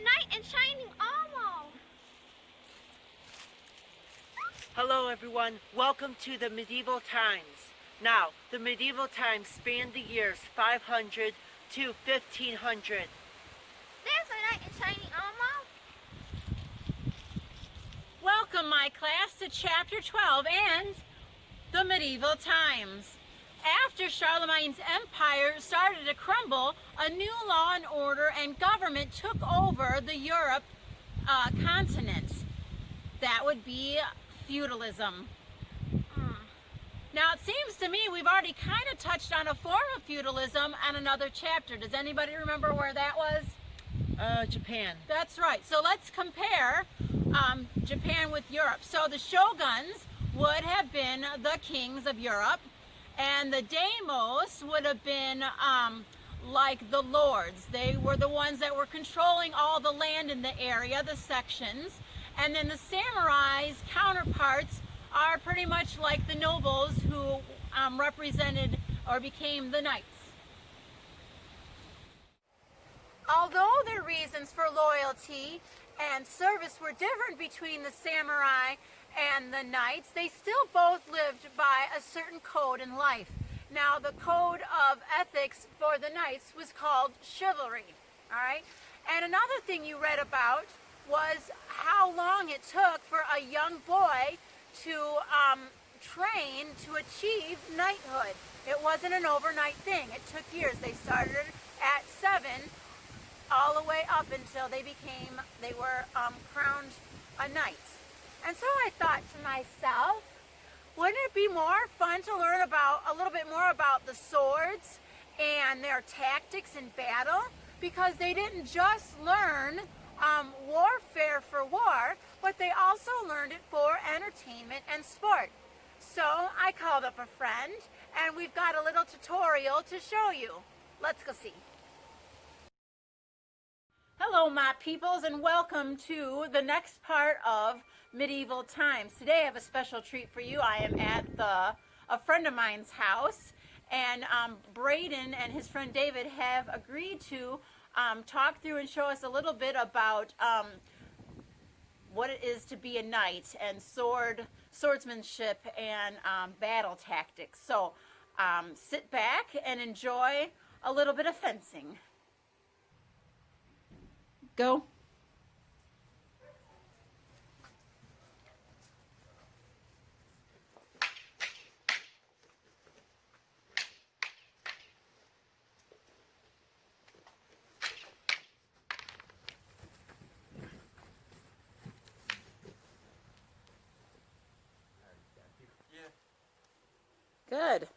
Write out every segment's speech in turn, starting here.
a knight in shining armor. Hello everyone, welcome to the medieval times. Now, the medieval times spanned the years 500 to 1500. There's a knight in shining armor. Welcome, my class, to Chapter 12 and the medieval times. After Charlemagne's empire started to crumble, a new law and order and government took over the Europe continent. That would be feudalism. Now, it seems to me we've already kind of touched on a form of feudalism on another chapter. Does anybody remember where that was? Japan. That's right. So let's compare Japan with Europe. So the shoguns would have been the kings of Europe, and the daimos would have been like the lords. They were the ones that were controlling all the land in the area, the sections. And then the samurai's counterparts are pretty much like the nobles who represented or became the knights. Although the reasons for loyalty and service were different between the samurai and the knights, they still both lived by a certain code in life. Now, the code of ethics for the knights was called chivalry, all right? And another thing you read about was how long it took for a young boy to train to achieve knighthood. It wasn't an overnight thing. It took years. They started at 7 all the way up until they were crowned a knight. And so I thought to myself, wouldn't it be more fun to learn about a little bit more about the swords and their tactics in battle? Because they didn't just learn warfare for war, but they also learned it for entertainment and sport. So I called up a friend, and we've got a little tutorial to show you. Let's go see. Hello, my peoples, and welcome to the next part of medieval times. Today I have a special treat for you. I am at a friend of mine's house, and Braden and his friend David have agreed to talk through and show us a little bit about what it is to be a knight and swordsmanship and battle tactics. So sit back and enjoy a little bit of fencing. Go. Good.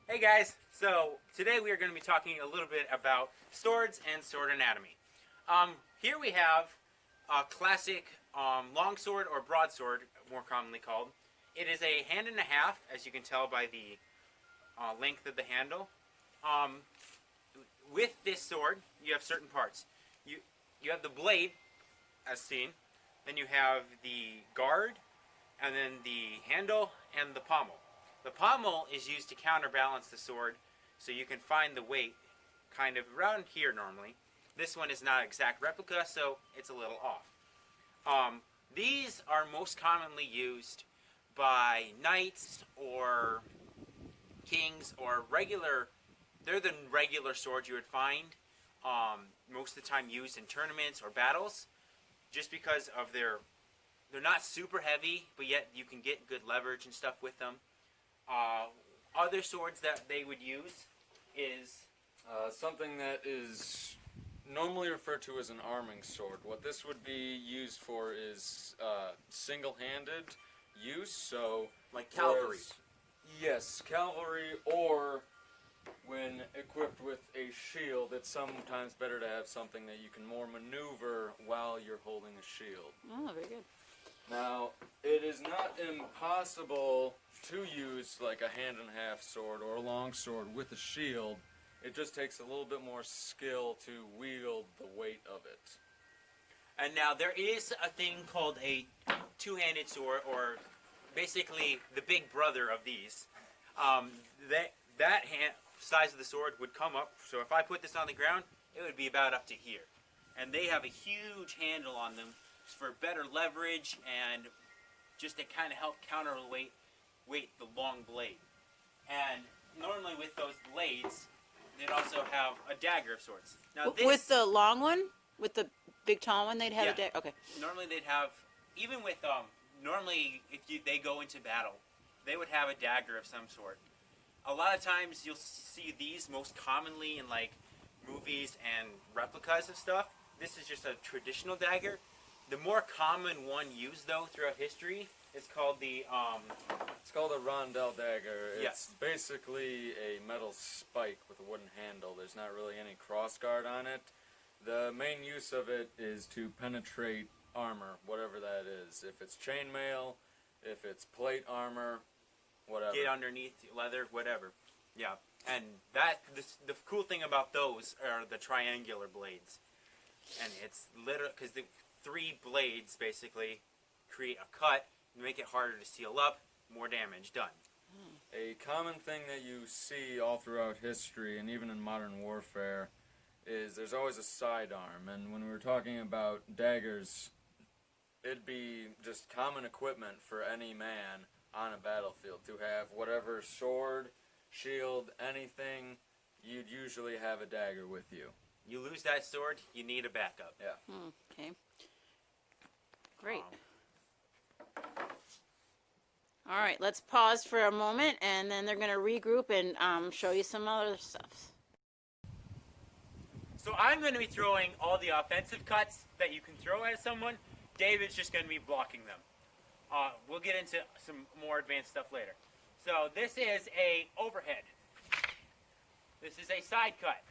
Hey guys, so today we are going to be talking a little bit about swords and sword anatomy. Here we have a classic longsword or broadsword, more commonly called. It is a hand and a half, as you can tell by the length of the handle. With this sword, you have certain parts. You have the blade, as seen. Then you have the guard, and then the handle and the pommel. The pommel is used to counterbalance the sword, so you can find the weight kind of around here normally. This one is not an exact replica, so it's a little off. These are most commonly used by knights or kings or they're the regular swords you would find most of the time used in tournaments or battles, just because of they're not super heavy, but yet you can get good leverage and stuff with them. Other swords that they would use is something that is normally referred to as an arming sword. What this would be used for is single-handed use, so like cavalry. Yes, cavalry, or when equipped with a shield, it's sometimes better to have something that you can more maneuver while you're holding a shield. Oh, very good. Now, it is not impossible to use like a hand-and-a-half sword or a long sword with a shield. It just takes a little bit more skill to wield the weight of it. And now there is a thing called a two-handed sword, or basically the big brother of these. That size of the sword would come up, so if I put this on the ground, it would be about up to here. and they have a huge handle on them for better leverage and just to kind of help counterweight the long blade. And normally with those blades, they'd also have a dagger of sorts. Now this, With the long one? With the big tall one, they'd have Yeah. a dagger? Okay. normally they'd have, even with normally if they go into battle, they would have a dagger of some sort. A lot of times you'll see these most commonly in like movies and replicas of stuff. This is just a traditional dagger. The more common one used though throughout history is called the It's called a rondelle dagger. It's Yes. basically a metal spike with a wooden handle. There's not really any crossguard on it. The main use of it is to penetrate armor, whatever that is. If it's chainmail, if it's plate armor, whatever. get underneath leather, whatever. Yeah, and the cool thing about those are the triangular blades, and it's literally because the 3 blades basically create a cut, make it harder to seal up, more damage done. A common thing that you see all throughout history and even in modern warfare is there's always a sidearm. And when we were talking about daggers, it'd be just common equipment for any man on a battlefield to have whatever sword, shield, anything. You'd usually have a dagger with you. You lose that sword, you need a backup. Yeah. Okay. Great. All right, let's pause for a moment, and then they're going to regroup and show you some other stuff. So I'm going to be throwing all the offensive cuts that you can throw at someone. David's just going to be blocking them. We'll get into some more advanced stuff later. So this is a overhead. This is a side cut.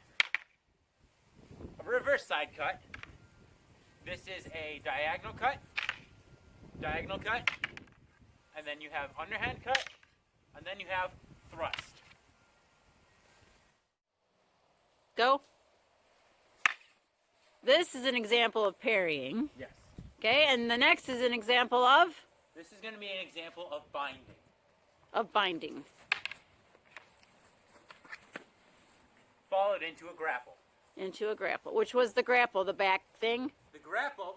A reverse side cut. This is a diagonal cut. Diagonal cut. And then you have underhand cut. And then you have thrust. Go. This is an example of parrying. Yes. Okay, and the next is an example of This is going to be an example of binding. binding. Followed into a grapple. Into a grapple. Which was the grapple, the back thing? The grapple,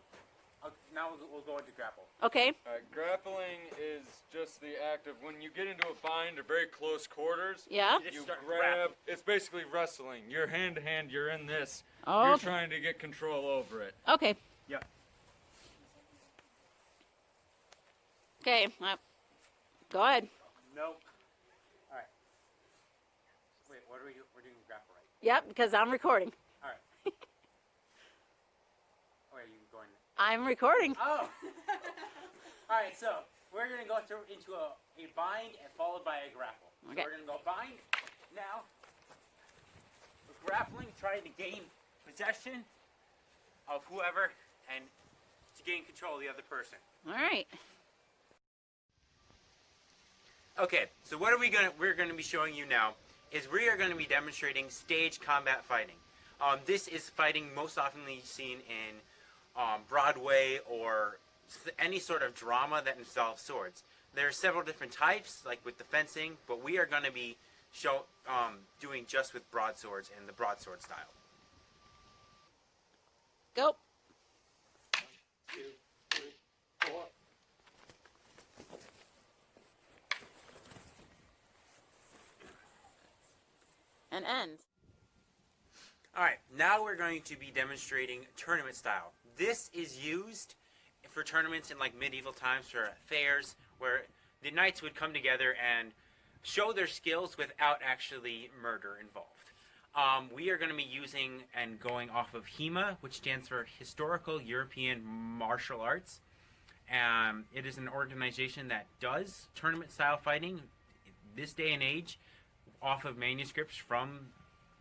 now we'll go into grapple. Okay. Grappling is just the act of when you get into a bind or very close quarters. Yeah. Just You start grab. grappling. It's basically wrestling. You're hand to hand. You're in this. Oh, You're okay. trying to get control over it. Okay. Yep. Okay. Go ahead. Nope. All right. Wait, what are we're doing grapple, right? Yep, because I'm recording. All right. Where are you going? I'm recording. Oh. All right. So we're gonna go through into a bind and followed by a grapple. Okay. So we're gonna go bind now. We're grappling, trying to gain possession of whoever and to gain control of the other person. All right. Okay, so what we're going to be showing you now is we are going to be demonstrating stage combat fighting. This is fighting most oftenly seen in Broadway or any sort of drama that involves swords. There are several different types, like with the fencing, but we are going to be doing just with broadswords and the broadsword style. Go. 2, 3, 4. And end. Alright, now we're going to be demonstrating tournament style. This is used for tournaments in like medieval times for fairs where the knights would come together and show their skills without actually murder involved. We are going to be using and going off of HEMA, which stands for Historical European Martial Arts. It is an organization that does tournament style fighting this day and age off of manuscripts from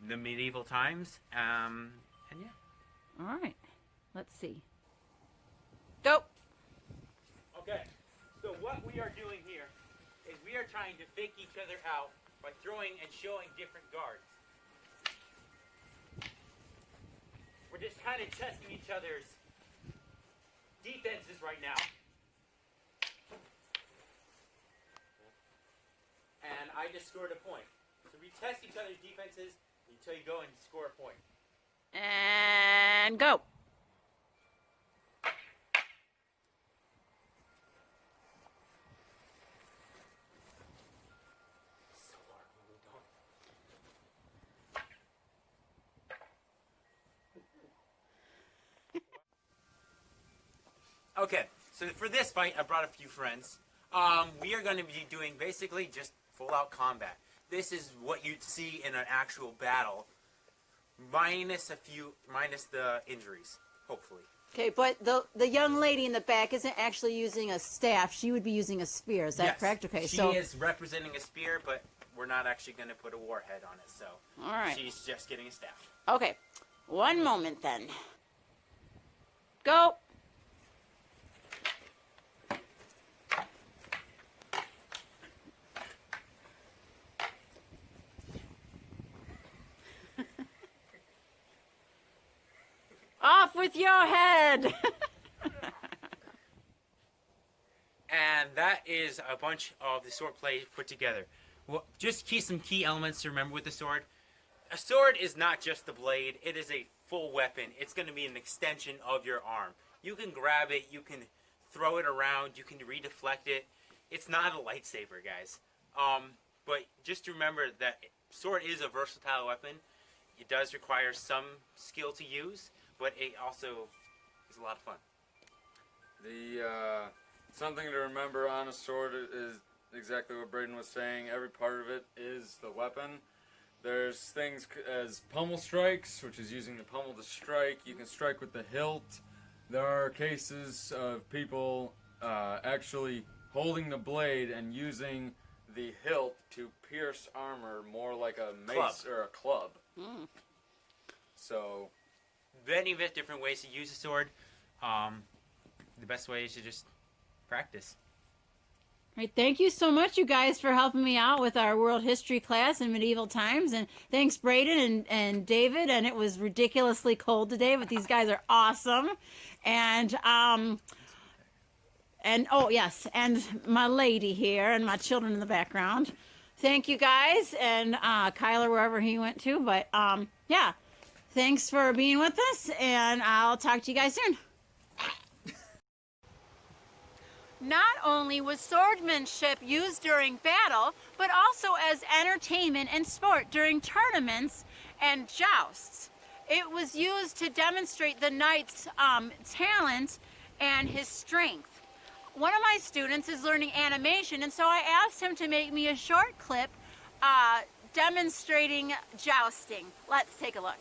the medieval times. And yeah. All right. Let's see. Go. Okay, so what we are doing here is we are trying to fake each other out by throwing and showing different guards. We're just kind of testing each other's defenses right now. And I just scored a point. So we test each other's defenses until you go and score a point. And go. Okay, so for this fight, I brought a few friends. We are going to be doing basically just full-out combat. This is what you'd see in an actual battle, minus the injuries, hopefully. Okay, but the young lady in the back isn't actually using a staff. She would be using a spear. Is that Yes, correct? Okay, she so is representing a spear, but we're not actually going to put a warhead on it, so all right. she's just getting a staff. Okay, one moment then. Go. Off with your head. And that is a bunch of the sword play put together. Well, just some key elements to remember with the sword. A sword is not just the blade, it is a full weapon. It's going to be an extension of your arm. You can grab it, you can throw it around, you can redeflect it. It's not a lightsaber, guys. But just remember that sword is a versatile weapon. It does require some skill to use, but it also is a lot of fun. Something to remember on a sword is exactly what Braden was saying. Every part of it is the weapon. There's things as pommel strikes, which is using the pommel to strike. You can strike with the hilt. There are cases of people actually holding the blade and using the hilt to pierce armor more like a mace or a club. Mm. So, Many of it different ways to use a sword. The best way is to just practice. All right, thank you so much, you guys, for helping me out with our world history class in medieval times. And thanks, Braden and David. And it was ridiculously cold today, but these guys are awesome. And oh yes, and my lady here and my children in the background. Thank you guys, and Kyler wherever he went to. But yeah, thanks for being with us, and I'll talk to you guys soon. Not only was swordmanship used during battle, but also as entertainment and sport during tournaments and jousts. It was used to demonstrate the knight's talent and his strength. One of my students is learning animation, and so I asked him to make me a short clip demonstrating jousting. Let's take a look.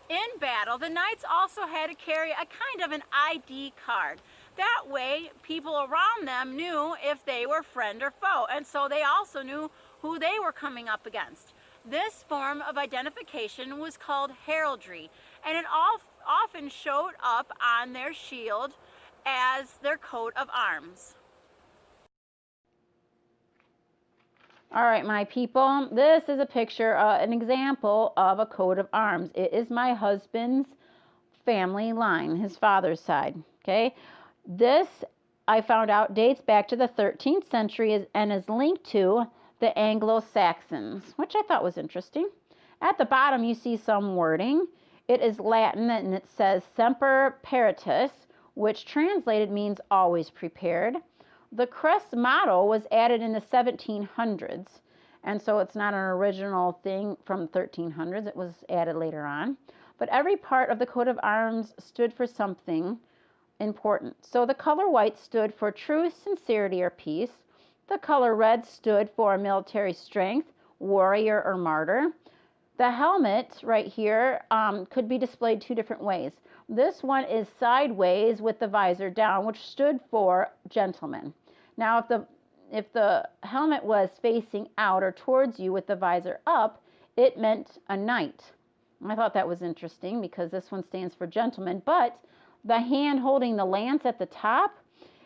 In battle, the knights also had to carry a kind of an ID card. That way, people around them knew if they were friend or foe, and so they also knew who they were coming up against. This form of identification was called heraldry, and it often showed up on their shield as their coat of arms. All right, my people, this is a picture, an example of a coat of arms. It is my husband's family line, his father's side, okay? This, I found out, dates back to the 13th century and is linked to the Anglo-Saxons, which I thought was interesting. At the bottom, you see some wording. It is Latin, and it says Semper Paratus, which translated means always prepared. The crest motto was added in the 1700s, and so it's not an original thing from 1300s. It was added later on. But every part of the coat of arms stood for something important. So the color white stood for truth, sincerity, or peace. The color red stood for military strength, warrior, or martyr. The helmet right here could be displayed two different ways. This one is sideways with the visor down, which stood for gentleman. Now, if the helmet was facing out or towards you with the visor up, it meant a knight. I thought that was interesting because this one stands for gentleman, but the hand holding the lance at the top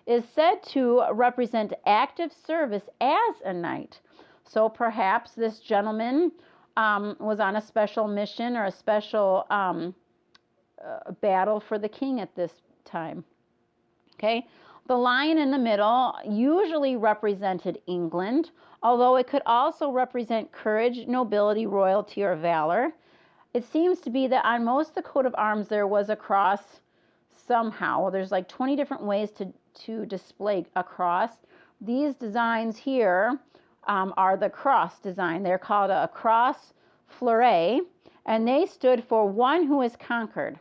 is said to represent active service as a knight. So perhaps this gentleman was on a special mission or a special battle for the king at this time. Okay, the lion in the middle usually represented England, although it could also represent courage, nobility, royalty, or valor. It seems to be that on most of the coat of arms there was a cross somehow. There's like 20 different ways to display a cross. These designs here are the cross design. They're called a cross fleuret, and they stood for one who is conquered.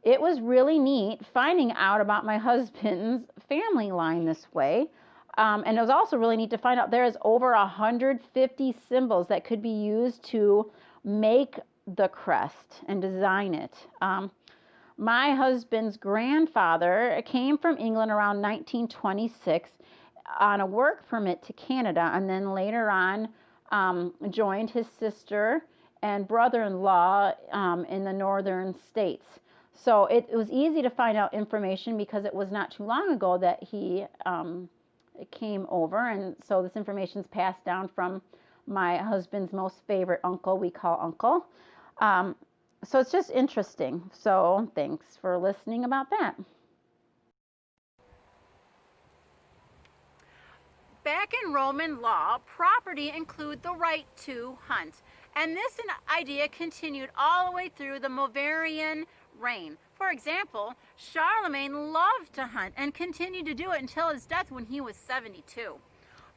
It was really neat finding out about my husband's family line this way. And it was also really neat to find out there is over 150 symbols that could be used to make the crest and design it. My husband's grandfather came from England around 1926 on a work permit to Canada, and then later on joined his sister and brother-in-law in the northern states. So it was easy to find out information because it was not too long ago that he came over, and so this information is passed down from my husband's most favorite uncle, we call Uncle. So it's just interesting. So thanks for listening about that. Back in Roman law, property included the right to hunt. And this idea continued all the way through the Moravian reign. For example, Charlemagne loved to hunt and continued to do it until his death when he was 72.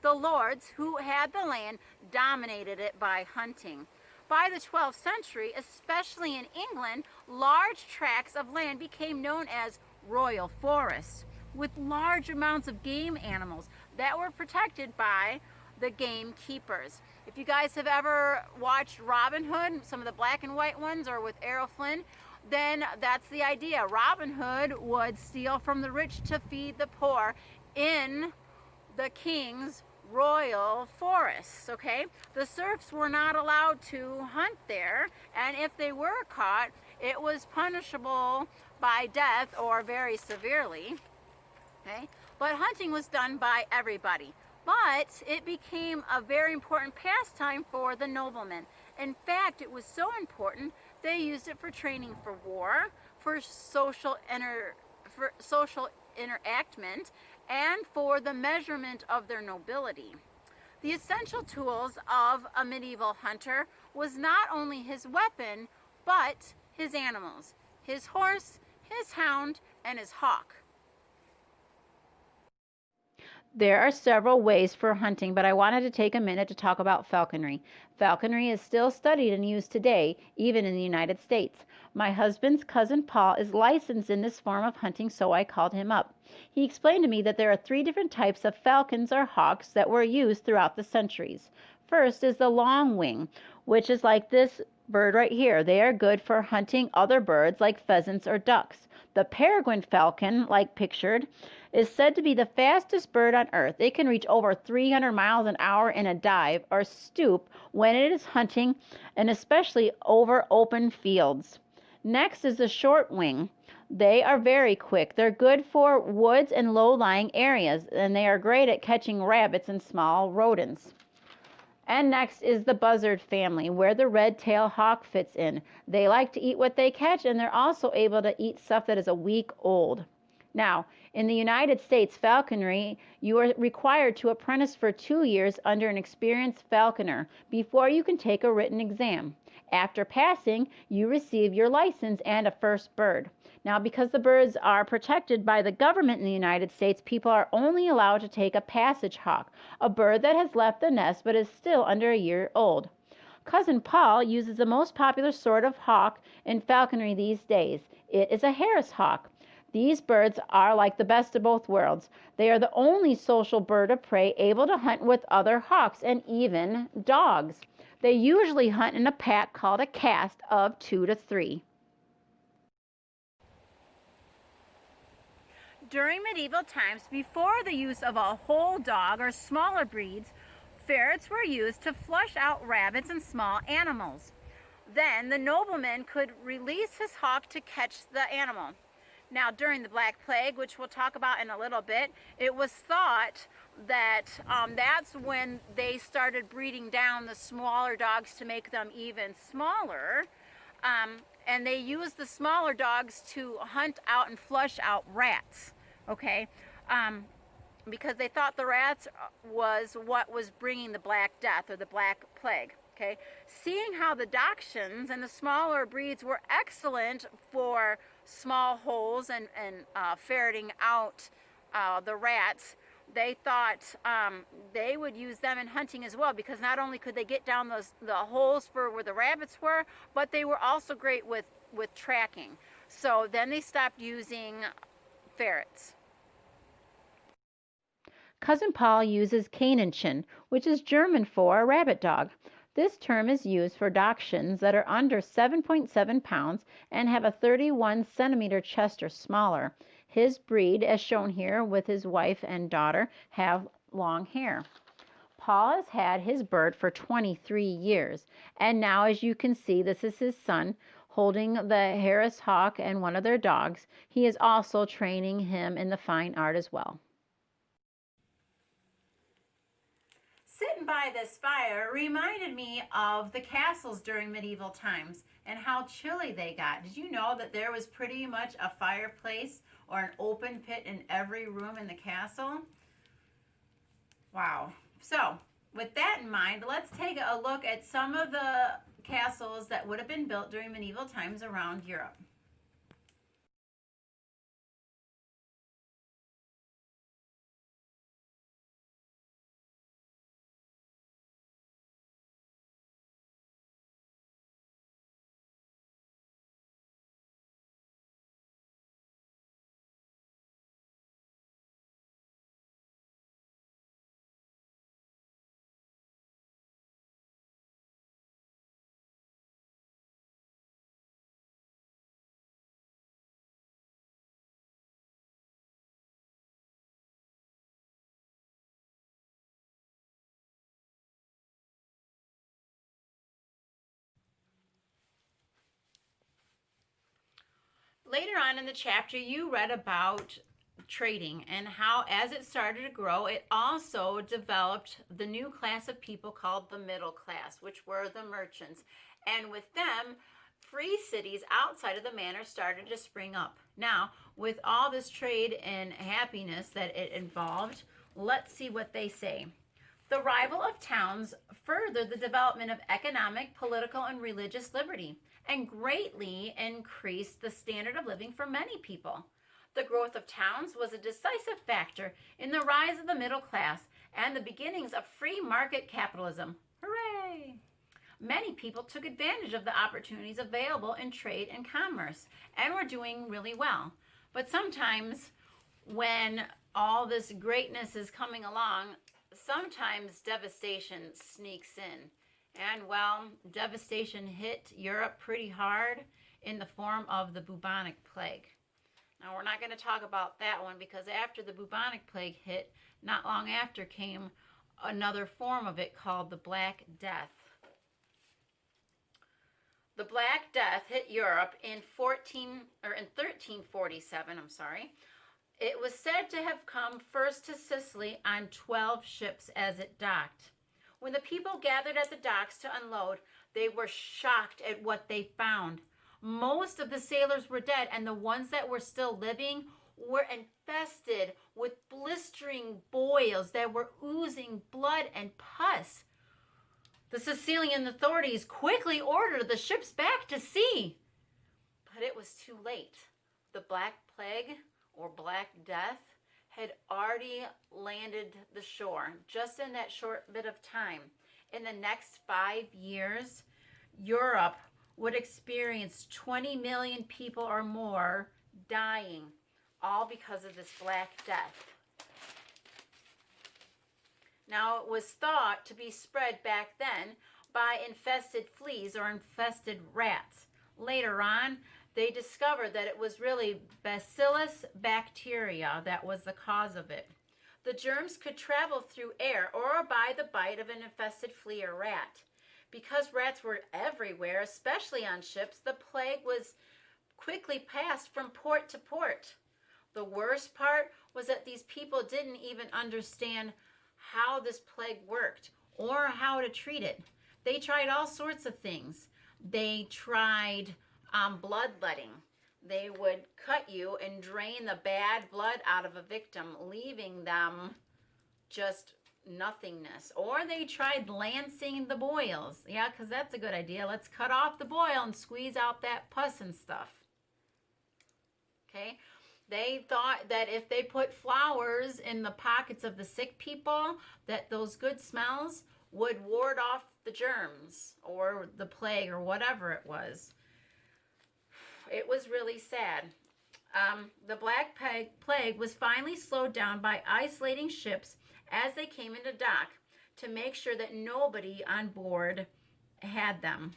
The lords who had the land dominated it by hunting. By the 12th century, especially in England, large tracts of land became known as royal forests, with large amounts of game animals that were protected by the gamekeepers. If you guys have ever watched Robin Hood, some of the black and white ones, or with Errol Flynn, then that's the idea. Robin Hood would steal from the rich to feed the poor in the king's royal forests, okay? The serfs were not allowed to hunt there, and if they were caught, it was punishable by death or very severely, okay? But hunting was done by everybody. But it became a very important pastime for the noblemen. In fact, it was so important they used it for training for war, for social interactment, and for the measurement of their nobility. The essential tools of a medieval hunter was not only his weapon, but his animals, his horse, his hound, and his hawk. There are several ways for hunting, but I wanted to take a minute to talk about falconry. Falconry is still studied and used today, even in the United States. My husband's cousin Paul is licensed in this form of hunting, so I called him up. He explained to me that there are 3 different types of falcons or hawks that were used throughout the centuries. First is the long wing, which is like this bird right here. They are good for hunting other birds like pheasants or ducks. The peregrine falcon, like pictured, is said to be the fastest bird on earth. It can reach over 300 miles an hour in a dive or stoop when it is hunting, and especially over open fields. Next is the short wing. They are very quick. They're good for woods and low-lying areas, and they are great at catching rabbits and small rodents. And next is the buzzard family, where the red-tailed hawk fits in. They like to eat what they catch, and they're also able to eat stuff that is a week old. Now, in the United States, falconry, you are required to apprentice for 2 years under an experienced falconer before you can take a written exam. After passing, you receive your license and a first bird. Now, because the birds are protected by the government in the United States, people are only allowed to take a passage hawk, a bird that has left the nest but is still under a year old. Cousin Paul uses the most popular sort of hawk in falconry these days. It is a Harris hawk. These birds are like the best of both worlds. They are the only social bird of prey able to hunt with other hawks and even dogs. They usually hunt in a pack called a cast of 2 to 3. During medieval times, before the use of a whole dog or smaller breeds, ferrets were used to flush out rabbits and small animals. Then the nobleman could release his hawk to catch the animal. Now, during the Black Plague, which we'll talk about in a little bit, it was thought that that's when they started breeding down the smaller dogs to make them even smaller. And they used the smaller dogs to hunt out and flush out rats, okay? Because they thought the rats was what was bringing the Black Death or the Black Plague, Okay, seeing how the Dachshunds and the smaller breeds were excellent for small holes and ferreting out the rats, they thought they would use them in hunting as well, because not only could they get down the holes for where the rabbits were, but they were also great with tracking. So then they stopped using ferrets. Cousin Paul uses Kaninchen, which is German for a rabbit dog. This term is used for Dachshunds that are under 7.7 pounds and have a 31 centimeter chest or smaller. His breed, as shown here with his wife and daughter, have long hair. Paul has had his bird for 23 years, and now, as you can see, this is his son holding the Harris hawk and one of their dogs. He is also training him in the fine art as well. Sitting by this fire reminded me of the castles during medieval times and how chilly they got. Did you know that there was pretty much a fireplace or an open pit in every room in the castle? Wow. So, with that in mind, let's take a look at some of the castles that would have been built during medieval times around Europe. Later on in the chapter, you read about trading and how, as it started to grow, it also developed the new class of people called the middle class, which were the merchants. And with them, free cities outside of the manor started to spring up. Now, with all this trade and happiness that it involved, let's see what they say. The arrival of towns furthered the development of economic, political, and religious liberty, and greatly increased the standard of living for many people. The growth of towns was a decisive factor in the rise of the middle class and the beginnings of free market capitalism. Hooray! Many people took advantage of the opportunities available in trade and commerce and were doing really well. But sometimes when all this greatness is coming along, sometimes devastation sneaks in. And well, devastation hit Europe pretty hard in the form of the bubonic plague. Now, we're not going to talk about that one, because after the bubonic plague hit, not long after came another form of it called the Black Death. The Black Death hit Europe in 1347. It was said to have come first to Sicily on 12 ships as it docked. When the people gathered at the docks to unload, they were shocked at what they found. Most of the sailors were dead, and the ones that were still living were infested with blistering boils that were oozing blood and pus. The Sicilian authorities quickly ordered the ships back to sea. But it was too late. The Black Plague, or Black Death, had already landed the shore just in that short bit of time. In the next 5 years, Europe would experience 20 million people or more dying, all because of this Black Death. Now, it was thought to be spread back then by infested fleas or infested rats. Later on, they discovered that it was really Bacillus bacteria that was the cause of it. The germs could travel through air or by the bite of an infested flea or rat. Because rats were everywhere, especially on ships, the plague was quickly passed from port to port. The worst part was that these people didn't even understand how this plague worked or how to treat it. They tried all sorts of things. They tried bloodletting. They would cut you and drain the bad blood out of a victim, leaving them just nothingness. Or they tried lancing the boils. Yeah, because that's a good idea. Let's cut off the boil and squeeze out that pus and stuff. Okay. They thought that if they put flowers in the pockets of the sick people, that those good smells would ward off the germs or the plague or whatever it was. It was really sad. The Black Plague was finally slowed down by isolating ships as they came into dock to make sure that nobody on board had them.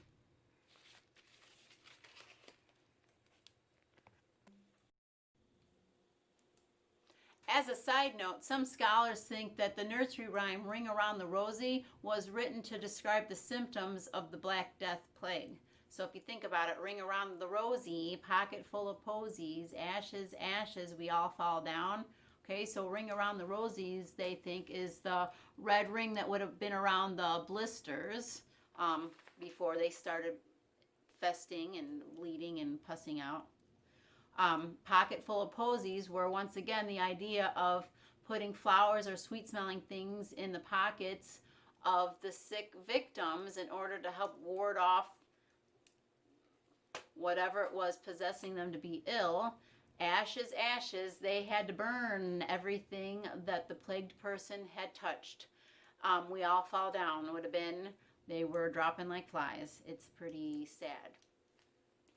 As a side note, some scholars think that the nursery rhyme Ring Around the Rosie was written to describe the symptoms of the Black Death Plague. So if you think about it, ring around the rosy, pocket full of posies, ashes, ashes, we all fall down. Okay, so ring around the rosies, they think, is the red ring that would have been around the blisters before they started festing and bleeding and pussing out. Pocket full of posies were once again the idea of putting flowers or sweet-smelling things in the pockets of the sick victims in order to help ward off whatever it was possessing them to be ill. Ashes, ashes, they had to burn everything that the plagued person had touched. We all fall down. It would have been, they were dropping like flies. It's pretty sad.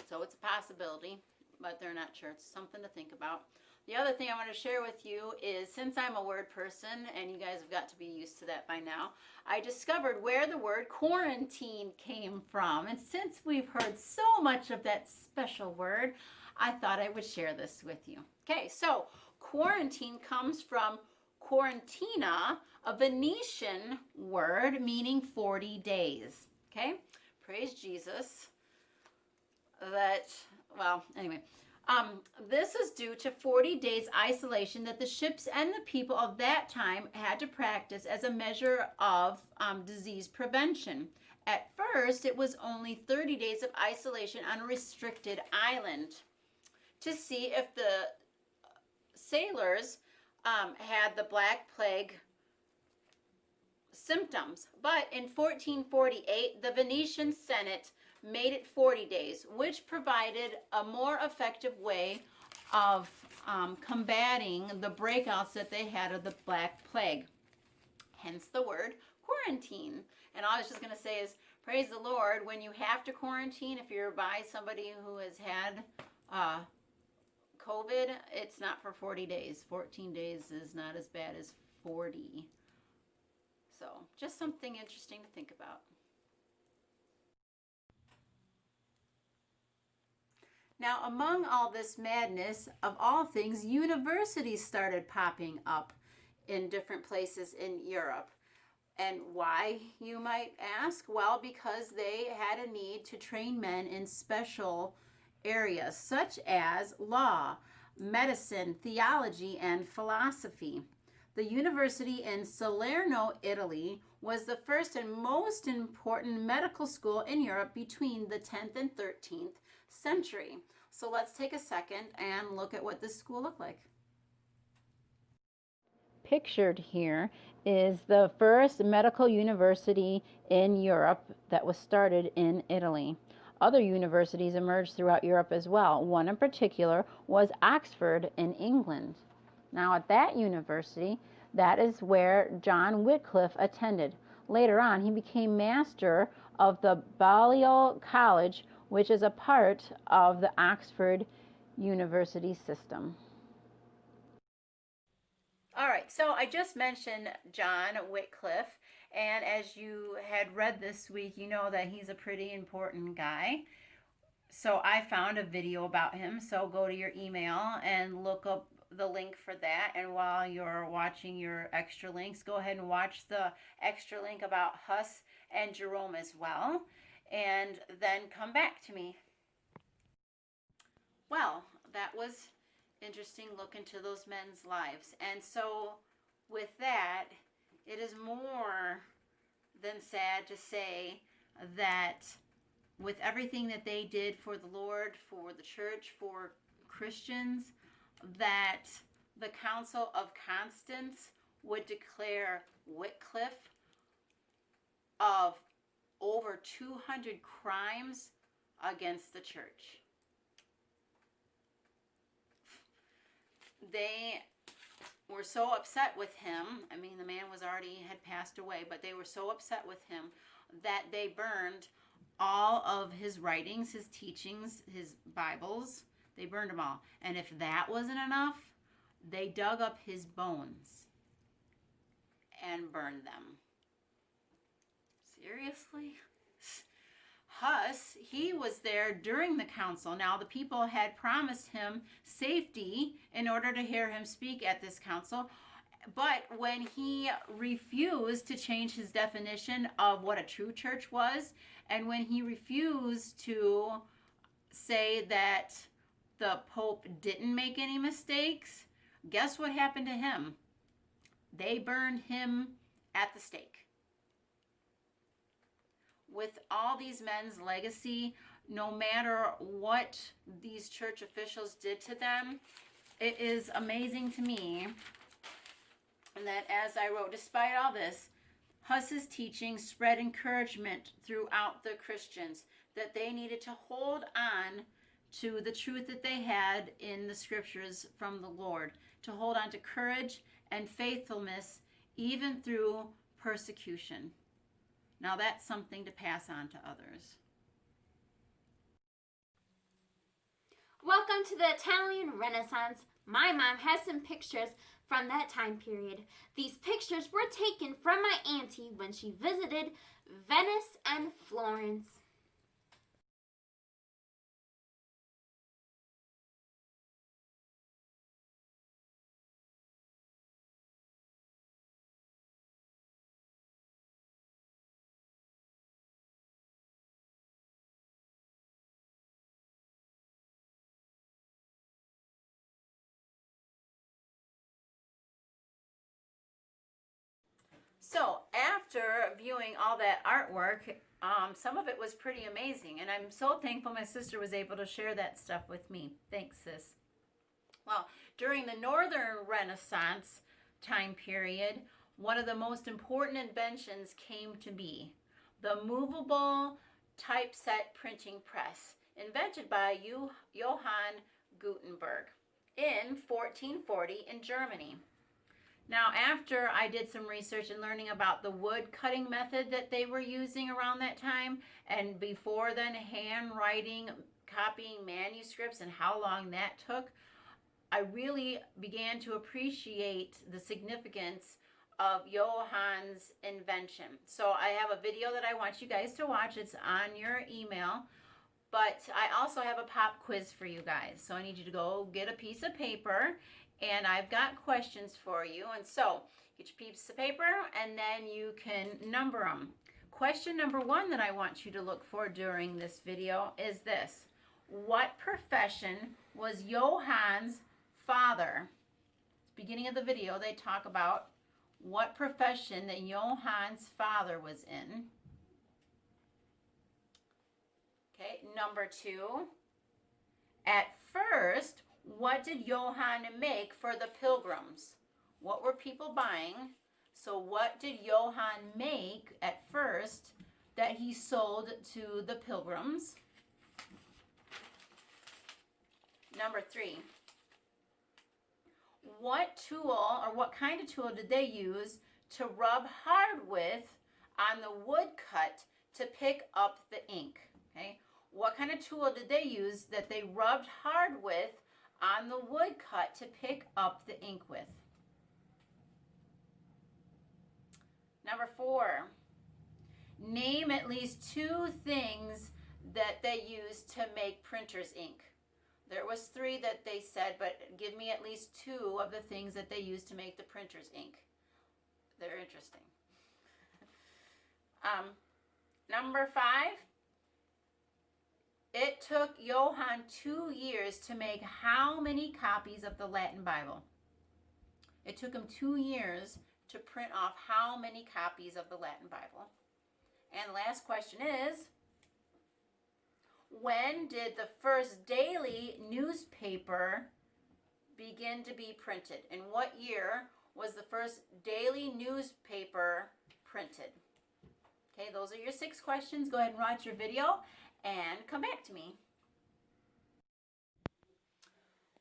So it's a possibility, but they're not sure. It's something to think about. The other thing I want to share with you is, since I'm a word person, and you guys have got to be used to that by now, I discovered where the word quarantine came from. And since we've heard so much of that special word, I thought I would share this with you. Okay, so quarantine comes from quarantina, a Venetian word meaning 40 days. Okay, praise Jesus. This is due to 40 days isolation that the ships and the people of that time had to practice as a measure of disease prevention. At first, it was only 30 days of isolation on a restricted island to see if the sailors had the Black Plague symptoms. But in 1448, the Venetian Senate made it 40 days, which provided a more effective way of combating the breakouts that they had of the Black Plague. Hence the word quarantine. And all I was just going to say is, praise the Lord, when you have to quarantine, if you're by somebody who has had COVID, it's not for 40 days. 14 days is not as bad as 40. So just something interesting to think about. Now, among all this madness, of all things, universities started popping up in different places in Europe. And why, you might ask? Well, because they had a need to train men in special areas such as law, medicine, theology, and philosophy. The university in Salerno, Italy, was the first and most important medical school in Europe between the 10th and 13th century. So let's take a second and look at what this school looked like. Pictured here is the first medical university in Europe that was started in Italy. Other universities emerged throughout Europe as well. One in particular was Oxford in England. Now at that university, that is where John Wycliffe attended. Later on, he became master of the Balliol College, which is a part of the Oxford University system. All right, so I just mentioned John Wycliffe, and as you had read this week, you know that he's a pretty important guy. So I found a video about him, so go to your email and look up the link for that. And while you're watching your extra links, go ahead and watch the extra link about Huss and Jerome as well, and then come back to me. Well, that was interesting look into those men's lives. And so with that, it is more than sad to say that with everything that they did for the Lord, for the church, for Christians, that the Council of Constance would declare Wycliffe of over 200 crimes against the church. They were so upset with him. I mean, the man had passed away, but they were so upset with him that they burned all of his writings, his teachings, his Bibles. They burned them all. And if that wasn't enough, they dug up his bones and burned them. Seriously? Huss, he was there during the council. Now, the people had promised him safety in order to hear him speak at this council. But when he refused to change his definition of what a true church was, and when he refused to say that the Pope didn't make any mistakes, guess what happened to him? They burned him at the stake. With all these men's legacy, no matter what these church officials did to them, it is amazing to me that, as I wrote, despite all this, Huss's teaching spread encouragement throughout the Christians that they needed to hold on to the truth that they had in the scriptures from the Lord, to hold on to courage and faithfulness even through persecution. Now that's something to pass on to others. Welcome to the Italian Renaissance. My mom has some pictures from that time period. These pictures were taken from my auntie when she visited Venice and Florence. So after viewing all that artwork, some of it was pretty amazing. And I'm so thankful my sister was able to share that stuff with me. Thanks, sis. Well, during the Northern Renaissance time period, one of the most important inventions came to be the movable typeset printing press, invented by Johann Gutenberg in 1440 in Germany. Now, after I did some research and learning about the wood cutting method that they were using around that time, and before then handwriting, copying manuscripts, and how long that took, I really began to appreciate the significance of Johann's invention. So I have a video that I want you guys to watch. It's on your email. But I also have a pop quiz for you guys. So I need you to go get a piece of paper, and I've got questions for you. And so get your piece of paper, and then you can number them. Question number 1 that I want you to look for during this video is this. What profession was Johann's father? Beginning of the video, they talk about what profession that Johann's father was in. Okay, number 2. At first, what did Johann make for the pilgrims? What were people buying? So what did Johann make at first that he sold to the pilgrims? Number 3. What tool or what kind of tool did they use to rub hard with on the woodcut to pick up the ink? Okay, what kind of tool did they use that they rubbed hard with on the woodcut to pick up the ink with? Number 4. Name at least 2 things that they used to make printer's ink. There was 3 that they said, but give me at least 2 of the things that they used to make the printer's ink. They're interesting. Number 5. It took Johann 2 years to make how many copies of the Latin Bible? It took him 2 years to print off how many copies of the Latin Bible? And the last question is, when did the first daily newspaper begin to be printed? In what year was was the first daily newspaper printed? Okay, those are your 6 questions. Go ahead and watch your video and come back to me.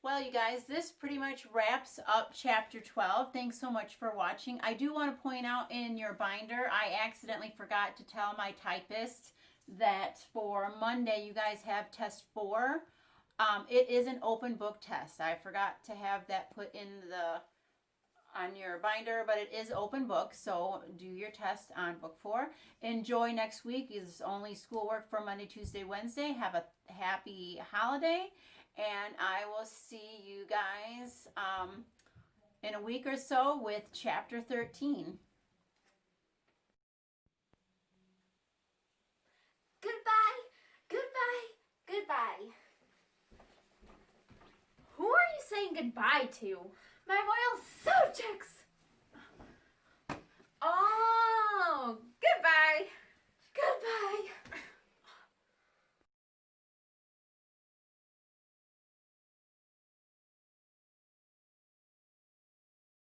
Well, you guys, this pretty much wraps up chapter 12. Thanks so much for watching. I do want to point out in your binder, I accidentally forgot to tell my typist that for Monday you guys have test 4. It is an open book test. I forgot to have that put in on your binder, but it is open book, so do your test on book 4. Enjoy next week. It's only schoolwork for Monday, Tuesday, Wednesday. Have a happy holiday, and I will see you guys in a week or so with chapter 13. Goodbye, goodbye, goodbye. Who are you saying goodbye to? My royal so